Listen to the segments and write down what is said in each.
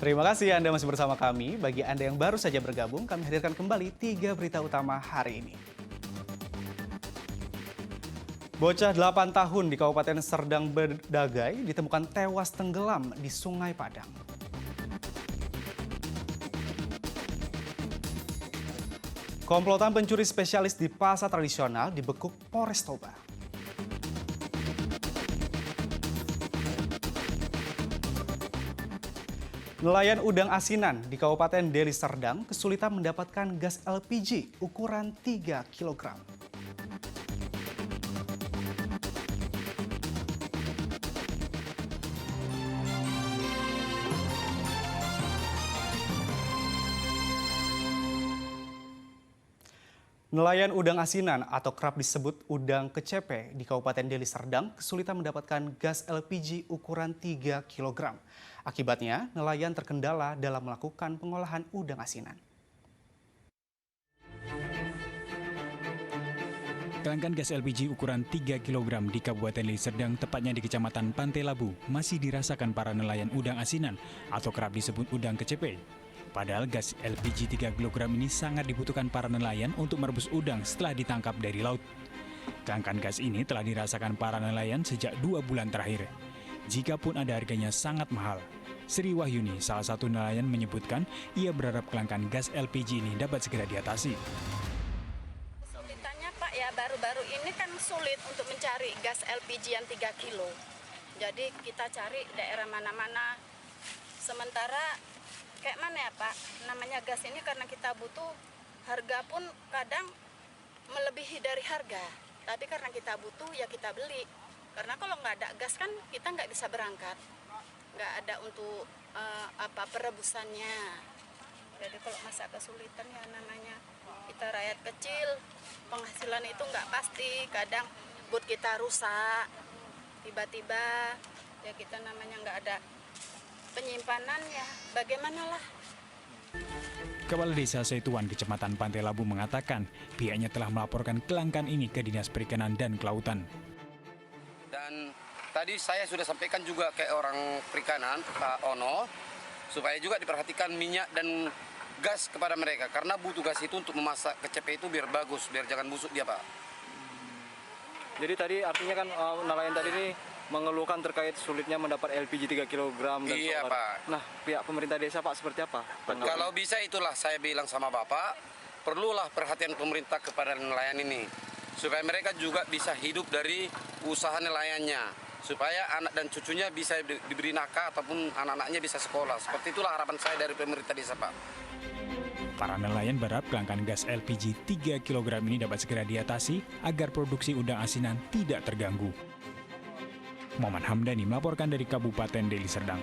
Terima kasih Anda masih bersama kami. Bagi Anda yang baru saja bergabung, kami hadirkan kembali 3 berita utama hari ini. Bocah 8 tahun di Kabupaten Serdang Bedagai ditemukan tewas tenggelam di Sungai Padang. Komplotan pencuri spesialis di pasar tradisional dibekuk Polres Toba. Nelayan udang asinan di Kabupaten Deli Serdang kesulitan mendapatkan gas LPG ukuran 3 kg. Nelayan udang asinan atau kerap disebut udang kecepe di Kabupaten Deli Serdang kesulitan mendapatkan gas LPG ukuran 3 kg. Akibatnya, nelayan terkendala dalam melakukan pengolahan udang asinan. Kelangkaan gas LPG ukuran 3 kg di Kabupaten Deli Serdang, tepatnya di Kecamatan Pantai Labu, masih dirasakan para nelayan udang asinan atau kerap disebut udang kecepe. Padahal gas LPG 3 kg ini sangat dibutuhkan para nelayan untuk merebus udang setelah ditangkap dari laut. Kelangkaan gas ini telah dirasakan para nelayan sejak 2 bulan terakhir. Jikapun ada harganya sangat mahal. Sri Wahyuni, salah satu nelayan, menyebutkan ia berharap kelangkaan gas LPG ini dapat segera diatasi. Kesulitannya Pak ya, baru-baru ini kan sulit untuk mencari gas LPG yang 3 kilo. Jadi kita cari daerah mana-mana. Sementara kayak mana ya Pak, namanya gas ini karena kita butuh, harga pun kadang melebihi dari harga. Tapi karena kita butuh ya kita beli. Karena kalau nggak ada gas kan kita nggak bisa berangkat. Nggak ada untuk perebusannya. Jadi kalau masa kesulitan ya namanya kita rakyat kecil, penghasilan itu nggak pasti. Kadang boot kita rusak, tiba-tiba ya kita namanya nggak ada penyimpanan ya bagaimanalah. Kepala Desa Setuan, Kecamatan Pantai Labu mengatakan pihaknya telah melaporkan kelangkaan ini ke Dinas Perikanan dan Kelautan. Dan tadi saya sudah sampaikan juga ke orang perikanan, Pak Ono, supaya juga diperhatikan minyak dan gas kepada mereka. Karena butuh gas itu untuk memasak kecepe itu biar bagus, biar jangan busuk dia Pak. Jadi tadi artinya kan nelayan tadi ini mengeluhkan terkait sulitnya mendapat LPG 3 kg dan Iya solar. Pak. Nah, pihak pemerintah desa Pak seperti apa? Kalau bisa itulah saya bilang sama Bapak, perlulah perhatian pemerintah kepada nelayan ini. Supaya mereka juga bisa hidup dari usaha nelayannya. Supaya anak dan cucunya bisa diberi nafkah ataupun anak-anaknya bisa sekolah. Seperti itulah harapan saya dari pemerintah desa Pak. Para nelayan berharap kelangkaan gas LPG 3 kg ini dapat segera diatasi agar produksi udang asinan tidak terganggu. Muhammad Hamdani melaporkan dari Kabupaten Deli Serdang.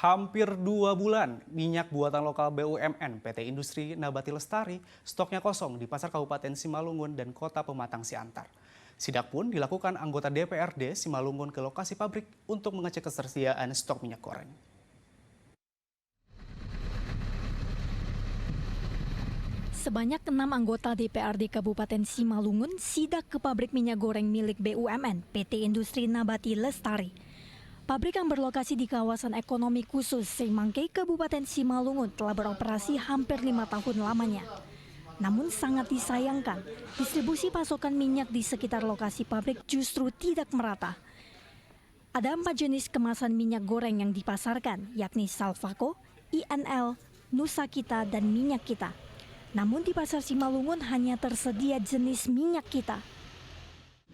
Hampir 2 bulan, minyak buatan lokal BUMN PT Industri Nabati Lestari stoknya kosong di pasar Kabupaten Simalungun dan Kota Pematang Siantar. Sidak pun dilakukan anggota DPRD Simalungun ke lokasi pabrik untuk mengecek ketersediaan stok minyak goreng. Sebanyak 6 anggota DPRD Kabupaten Simalungun sidak ke pabrik minyak goreng milik BUMN PT Industri Nabati Lestari. Pabrik yang berlokasi di kawasan ekonomi khusus Semangke, Kabupaten Simalungun telah beroperasi hampir 5 tahun lamanya. Namun sangat disayangkan, distribusi pasokan minyak di sekitar lokasi pabrik justru tidak merata. Ada 4 jenis kemasan minyak goreng yang dipasarkan, yakni Salvaco, INL, Nusa Kita, dan Minyak Kita. Namun di pasar Simalungun hanya tersedia jenis Minyak Kita.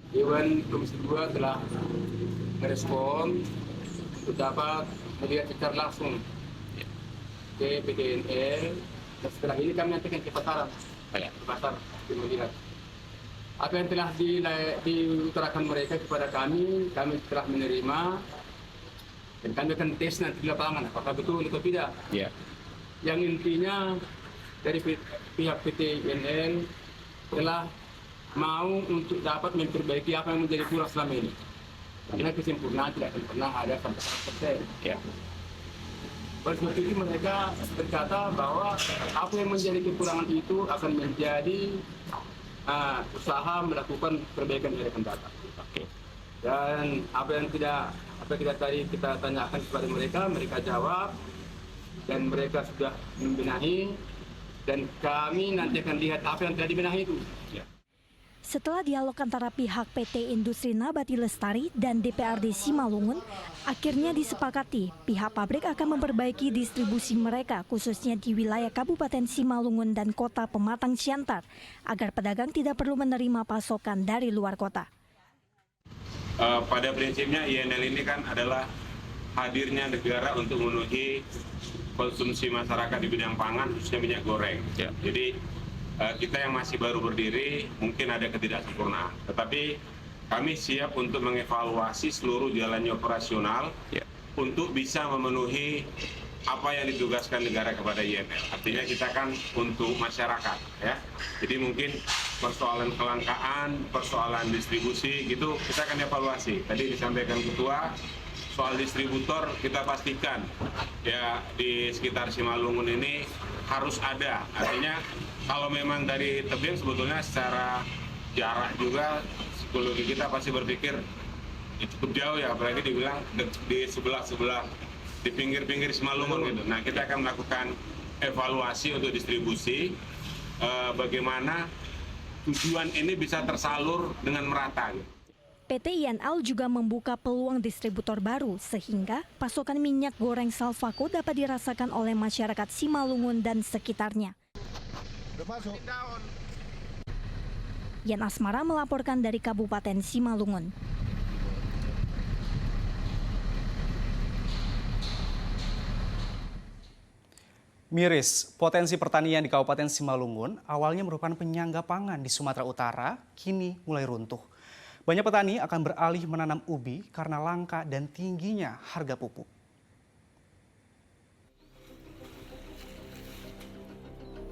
Dewan Komisi 2 telah merespon untuk dapat melihat secara langsung ke PDNL. Dan setelah ini kami nantikan ke pasaran, ke pasar melihat apa yang telah diutarakan mereka kepada kami telah menerima dan kami akan tes nanti di lapangan apakah betul atau tidak. Yang intinya dari pihak PDNL telah mau untuk dapat memperbaiki apa yang menjadi kurang selama ini. Karena kesempurnaan tidak akan pernah ada sampai 100%. Oleh sebab itu mereka berkata bahwa apa yang menjadi kekurangan itu akan menjadi usaha melakukan perbaikan yang akan datang. Dan apa yang tadi kita tanyakan kepada mereka, mereka jawab dan mereka sudah membenahi dan kami nanti akan lihat apa yang telah dibenahi itu. Setelah dialog antara pihak PT Industri Nabati Lestari dan DPRD Simalungun, akhirnya disepakati pihak pabrik akan memperbaiki distribusi mereka khususnya di wilayah Kabupaten Simalungun dan Kota Pematang Siantar agar pedagang tidak perlu menerima pasokan dari luar kota. Pada prinsipnya INL ini kan adalah hadirnya negara untuk memenuhi konsumsi masyarakat di bidang pangan khususnya minyak goreng. Ya. Jadi kita yang masih baru berdiri mungkin ada ketidaksempurnaan, tetapi kami siap untuk mengevaluasi seluruh jalannya operasional untuk bisa memenuhi apa yang ditugaskan negara kepada INL. Artinya kita kan untuk masyarakat, ya. Jadi mungkin persoalan kelangkaan, persoalan distribusi gitu kita akan evaluasi. Tadi disampaikan Ketua, soal distributor kita pastikan ya di sekitar Simalungun ini harus ada. Artinya kalau memang dari tebing sebetulnya secara jarak juga psikologi kita pasti berpikir cukup jauh ya, apalagi dibilang di sebelah di pinggir-pinggir Simalungun gitu. Nah, kita akan melakukan evaluasi untuk distribusi bagaimana tujuan ini bisa tersalur dengan merata gitu. PT INL juga membuka peluang distributor baru sehingga pasokan minyak goreng Salvaco dapat dirasakan oleh masyarakat Simalungun dan sekitarnya. Yan Asmara melaporkan dari Kabupaten Simalungun. Miris, potensi pertanian di Kabupaten Simalungun awalnya merupakan penyangga pangan di Sumatera Utara, kini mulai runtuh. Banyak petani akan beralih menanam ubi karena langka dan tingginya harga pupuk.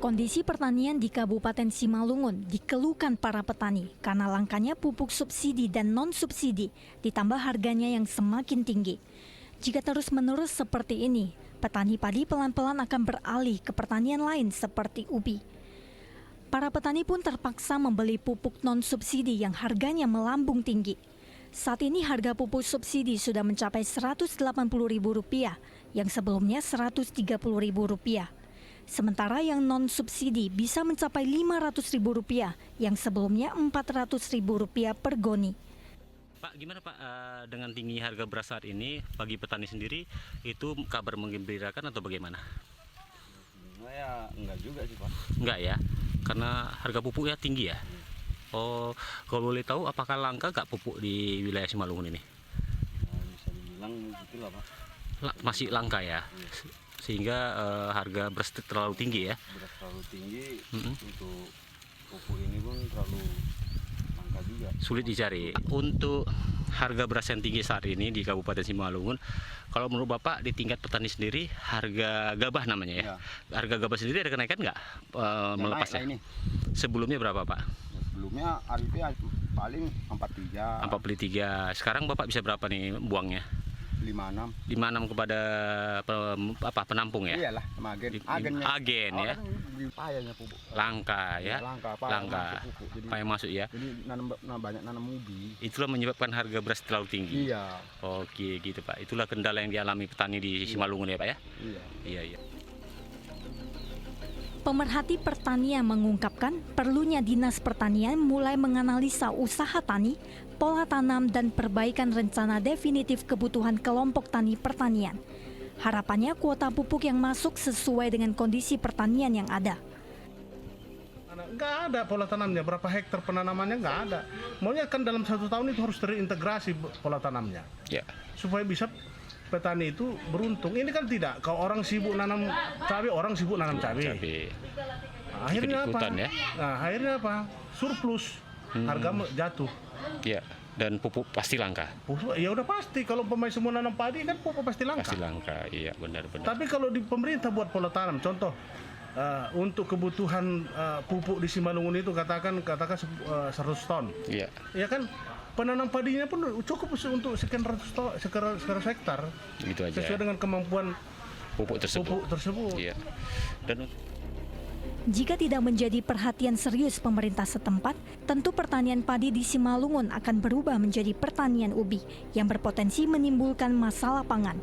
Kondisi pertanian di Kabupaten Simalungun dikeluhkan para petani karena langkanya pupuk subsidi dan non-subsidi, ditambah harganya yang semakin tinggi. Jika terus-menerus seperti ini, petani padi pelan-pelan akan beralih ke pertanian lain seperti ubi. Para petani pun terpaksa membeli pupuk non-subsidi yang harganya melambung tinggi. Saat ini harga pupuk subsidi sudah mencapai Rp180.000 yang sebelumnya Rp130.000. Sementara yang non-subsidi bisa mencapai Rp500.000 yang sebelumnya Rp400.000 per goni. Pak, gimana Pak dengan tinggi harga beras saat ini bagi petani sendiri itu kabar menggembirakan atau bagaimana? Ya enggak juga sih Pak. Enggak ya, karena harga pupuknya tinggi ya. Oh, kalau boleh tahu apakah langka nggak pupuk di wilayah Simalungun ini? Bisa dibilang begitulah Pak. Masih langka ya, sehingga harga beras terlalu tinggi ya. Beras terlalu tinggi untuk pupuk ini pun terlalu langka juga. Sulit dicari. Untuk harga beras yang tinggi saat ini di Kabupaten Simalungun, kalau menurut Bapak di tingkat petani sendiri, harga gabah namanya ya? Harga gabah sendiri ada kenaikan nggak melepasnya? Ini. Sebelumnya berapa Pak? Sebelumnya harganya paling 43. 43. Sekarang Bapak bisa berapa nih buangnya? 56. 56 kepada penampung ya? Iyalah, sama agennya. Agen ya. Payahnya pupuk. Langka ya. Langka. Payah masuk ya. Jadi banyak nanam ubi. Itulah menyebabkan harga beras terlalu tinggi. Iya. Oke, gitu Pak. Itulah kendala yang dialami petani di Simalungun ya Pak ya? Iya. Iya. Pemerhati pertanian mengungkapkan perlunya Dinas Pertanian mulai menganalisa usaha tani, pola tanam, dan perbaikan rencana definitif kebutuhan kelompok tani pertanian. Harapannya kuota pupuk yang masuk sesuai dengan kondisi pertanian yang ada. Nggak ada pola tanamnya, berapa hektar penanamannya nggak ada. Maunya kan dalam 1 tahun itu harus terintegrasi pola tanamnya. Supaya bisa petani itu beruntung. Ini kan tidak, kalau orang sibuk nanam cabai, orang sibuk nanam cabai. Nah, akhirnya apa? Ya? Nah, akhirnya apa? Surplus, harga jatuh. Iya, dan pupuk pasti langka. Ya udah pasti, kalau pemain semua nanam padi kan pupuk pasti langka. Pasti langka, iya benar-benar. Tapi kalau di pemerintah buat pola tanam, contoh untuk kebutuhan pupuk di Simalungun itu katakan 100 ton. Iya. Ya kan? Penanam padinya pun cukup untuk sekian ratus hektar. Gitu aja. Sesuai dengan kemampuan pupuk tersebut. Iya. Dan Jika tidak menjadi perhatian serius pemerintah setempat, tentu pertanian padi di Simalungun akan berubah menjadi pertanian ubi yang berpotensi menimbulkan masalah pangan.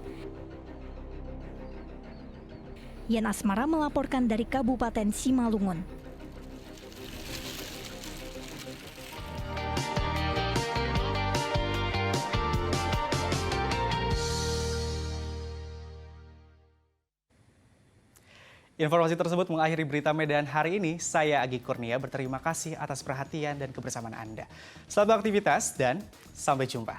Yan Asmara melaporkan dari Kabupaten Simalungun. Informasi tersebut mengakhiri berita Medan hari ini. Saya Agi Kurnia berterima kasih atas perhatian dan kebersamaan Anda. Selamat beraktivitas dan sampai jumpa.